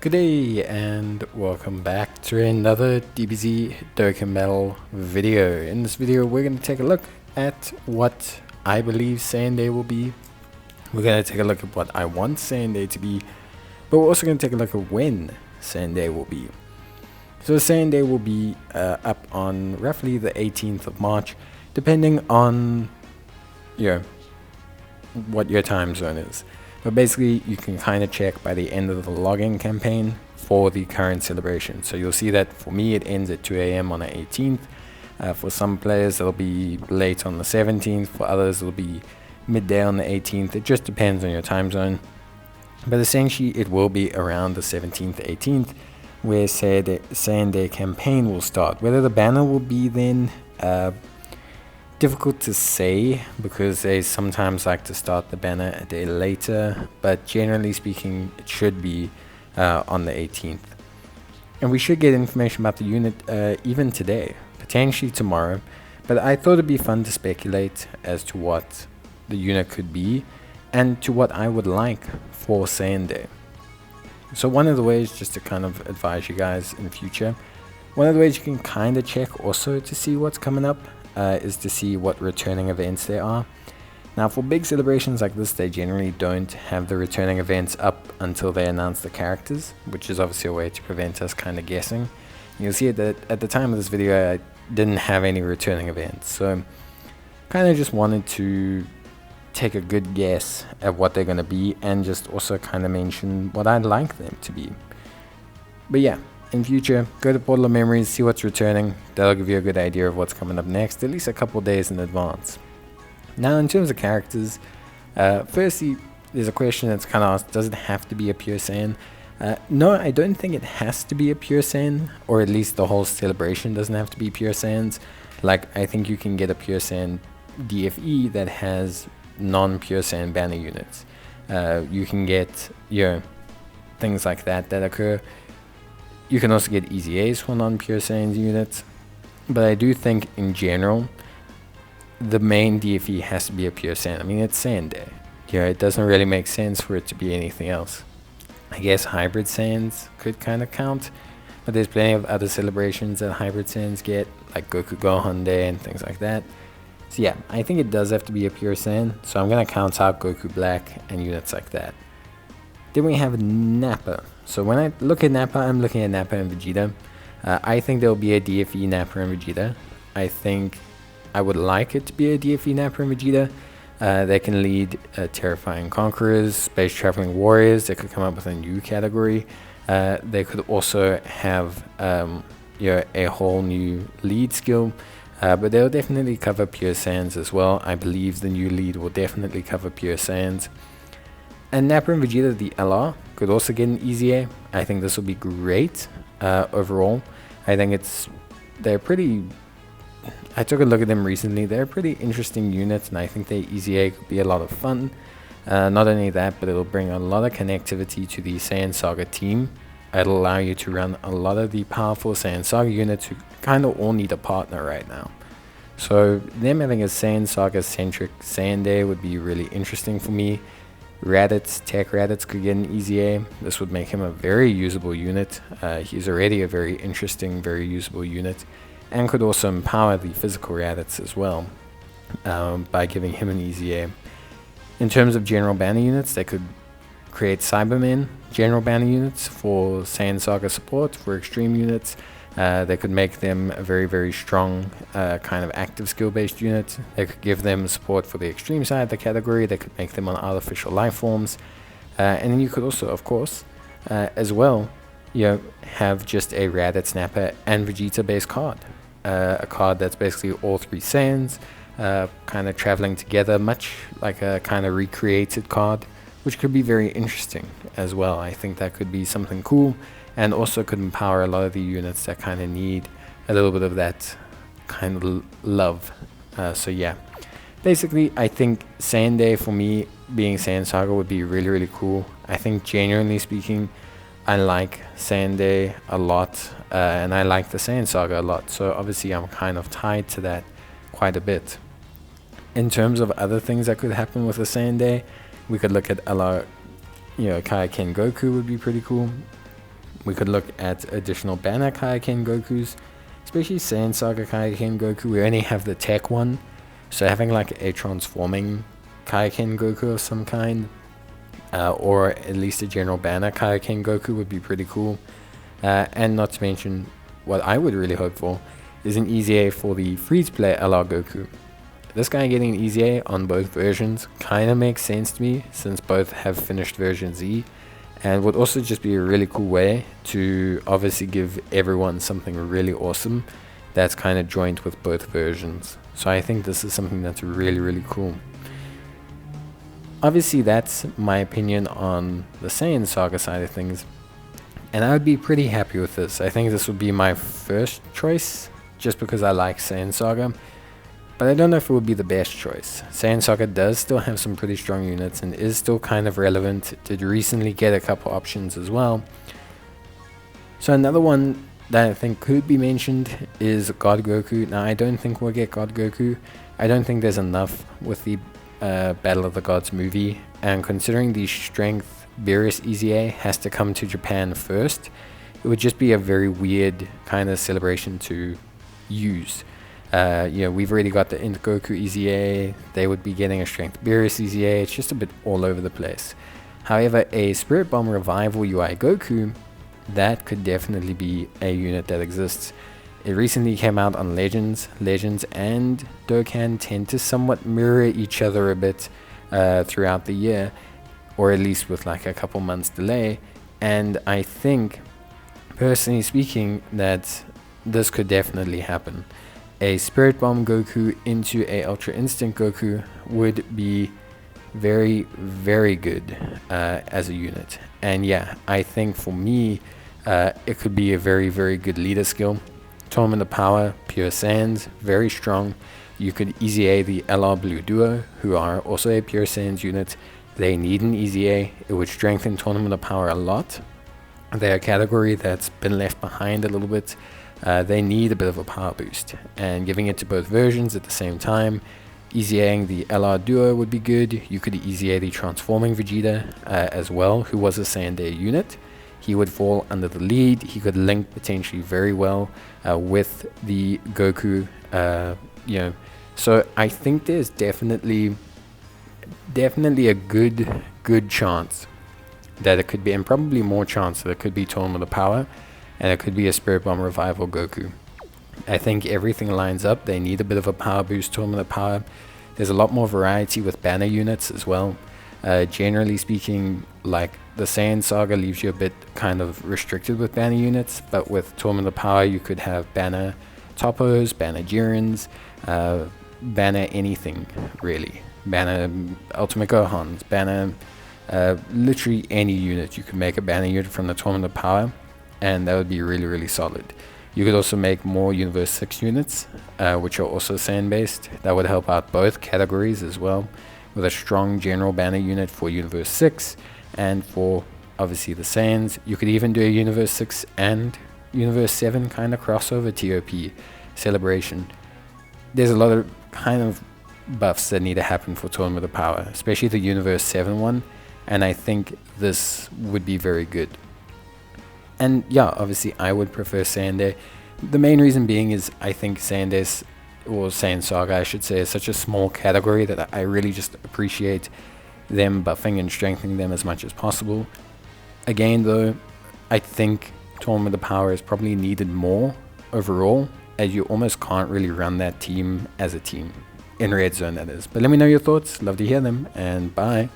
Good day and welcome back to another DBZ Dokkan Battle video. In this video we're going to take a look at what I believe Saiyan Day will be. We're going to take a look at what I want Saiyan Day to be, but we're also going to take a look at when Saiyan Day will be. So Saiyan Day will be up on roughly the 18th of March, depending on what your time zone is. But basically, you can kind of check by the end of the login campaign for the current celebration. So you'll see that for me, it ends at 2 a.m. on the 18th. For some players, it'll be late on the 17th. For others, it'll be midday on the 18th. It just depends on your time zone. But essentially, it will be around the 17th, 18th, where Saiyan Day campaign will start. Whether the banner will be then, difficult to say, because they sometimes like to start the banner a day later, but generally speaking it should be on the 18th. And we should get information about the unit even today, potentially tomorrow, but I thought it'd be fun to speculate as to what the unit could be and to what I would like for Saiyan Day. So one of the ways, just to kind of advise you guys in the future, one of the ways you can kind of check also to see what's coming up is to see what returning events there are. Now for big celebrations like this, they generally don't have the returning events up until they announce the characters, which is obviously a way to prevent us kind of guessing. You'll see that at the time of this video I didn't have any returning events, so kind of just wanted to take a good guess at what they're going to be and just also kind of mention what I'd like them to be. But yeah, in future, go to Portal of Memories, see what's returning. That'll give you a good idea of what's coming up next, at least a couple days in advance. Now, in terms of characters, firstly, there's a question that's kind of asked, does it have to be a pure Saiyan? No, I don't think it has to be a pure Saiyan, or at least the whole celebration doesn't have to be pure Saiyans. Like, I think you can get a pure Saiyan DFE that has non-pure Saiyan banner units. You can get, things like that occur. You can also get EZAs for non-pure Saiyan units, but I do think in general, the main DFE has to be a pure Saiyan. I mean, it's Saiyan Day. It doesn't really make sense for it to be anything else. I guess hybrid Saiyans could kind of count, but there's plenty of other celebrations that hybrid Saiyans get, like Goku Gohan Day and things like that. So yeah, I think it does have to be a pure Saiyan, so I'm going to count out Goku Black and units like that. Then we have Nappa. So when I look at Nappa, I'm looking at Nappa and Vegeta. I think there will be a DFE Nappa and Vegeta. I think I would like it to be a DFE Nappa and Vegeta. They can lead Terrifying Conquerors, Space Traveling Warriors. They could come up with a new category. They could also have a whole new lead skill. But they'll definitely cover pure Saiyans as well. I believe the new lead will definitely cover pure Saiyans. And Nappa and Vegeta, the LR, could also get an EZA. I think this will be great overall. I think they're pretty... I took a look at them recently. They're pretty interesting units, and I think their EZA could be a lot of fun. Not only that, but it'll bring a lot of connectivity to the Saiyan Saga team. It'll allow you to run a lot of the powerful Saiyan Saga units who kind of all need a partner right now. So them having a Saiyan Saga-centric Saiyan Day would be really interesting for me. Tech Raditz could get an EZA. This would make him a very usable unit. He's already a very interesting, very usable unit, and could also empower the physical Raditz as well by giving him an EZA. In terms of general banner units, they could create Cybermen general banner units for Saiyan Saga support, for extreme units. They could make them a very, very strong kind of active skill-based unit. They could give them support for the extreme side of the category. They could make them on artificial life forms. And then you could also, of course, as well, have just a Raditz, Nappa, and Vegeta-based card. A card that's basically all three Saiyans kind of traveling together, much like a kind of recreated card, which could be very interesting as well. I think that could be something cool, and also could empower a lot of the units that kind of need a little bit of that kind of love. So yeah, basically I think Saiyan Day for me being Saiyan Saga would be really, really cool. I think genuinely speaking, I like Saiyan Day a lot, and I like the Saiyan Saga a lot, so obviously I'm kind of tied to that quite a bit. In terms of other things that could happen with a Saiyan Day, we could look at LR, Kaioken Goku would be pretty cool. We could look at additional banner Kaioken Gokus, especially Saiyan Saga Kaioken Goku. We only have the tech one, so having like a transforming Kaioken Goku of some kind, or at least a general banner Kaioken Goku would be pretty cool. And not to mention, what I would really hope for is an easy A for the free-to-play LR Goku. This guy getting an easy A on both versions kind of makes sense to me, since both have finished version Z, and would also just be a really cool way to obviously give everyone something really awesome that's kind of joined with both versions. So I think this is something that's really, really cool. Obviously, that's my opinion on the Saiyan Saga side of things, and I would be pretty happy with this. I think this would be my first choice, just because I like Saiyan Saga, but I don't know if it would be the best choice. Saiyan Saga does still have some pretty strong units and is still kind of relevant. It did recently get a couple options as well. So another one that I think could be mentioned is God Goku. Now, I don't think we'll get God Goku. I don't think there's enough with the Battle of the Gods movie, and considering the strength Beerus EZA has to come to Japan first, it would just be a very weird kind of celebration to use. We've already got the Int Goku EZA, they would be getting a Strength Beerus EZA, it's just a bit all over the place. However, a Spirit Bomb Revival UI Goku, that could definitely be a unit that exists. It recently came out on Legends. Legends and Dokkan tend to somewhat mirror each other a bit throughout the year, or at least with like a couple months delay, and I think, personally speaking, that this could definitely happen. A Spirit Bomb Goku into a Ultra Instinct Goku would be very, very good as a unit. And yeah, I think for me, it could be a very, very good leader skill. Tournament of Power, Pure Saiyans, very strong. You could Easy A the LR Blue Duo, who are also a Pure Saiyans unit. They need an Easy A. It would strengthen Tournament of Power a lot. They're a category that's been left behind a little bit. They need a bit of a power boost, and giving it to both versions at the same time, Easy-Aing the LR Duo would be good. You could Easy-A the Transforming Vegeta as well, who was a Saiyan Day unit. He would fall under the lead. He could link potentially very well with the Goku, So I think there's definitely a good chance that it could be, and probably more chance that it could be Tournament of Power, and it could be a Spirit Bomb Revival Goku. I think everything lines up. They need a bit of a power boost, Tournament of Power. There's a lot more variety with banner units as well. Generally speaking, like the Saiyan Saga leaves you a bit kind of restricted with banner units, but with Tournament of Power you could have banner Toppos, banner Jirins, banner anything really. Banner Ultimate Gohans, banner literally any unit. You could make a banner unit from the Tournament of Power, and that would be really, really solid. You could also make more Universe 6 units, which are also Saiyan based. That would help out both categories as well, with a strong general banner unit for Universe 6 and for obviously the Saiyans. You could even do a Universe 6 and Universe 7 kind of crossover TOP celebration. There's a lot of kind of buffs that need to happen for Tournament of Power, especially the Universe 7 one, and I think this would be very good. And yeah, obviously I would prefer Saiyan Day. The main reason being is I think Saiyan Day, or Saiyan Saga I should say, is such a small category that I really just appreciate them buffing and strengthening them as much as possible. Again though, I think Tournament of Power is probably needed more overall, as you almost can't really run that team as a team. In Red Zone, that is. But let me know your thoughts. Love to hear them, and bye.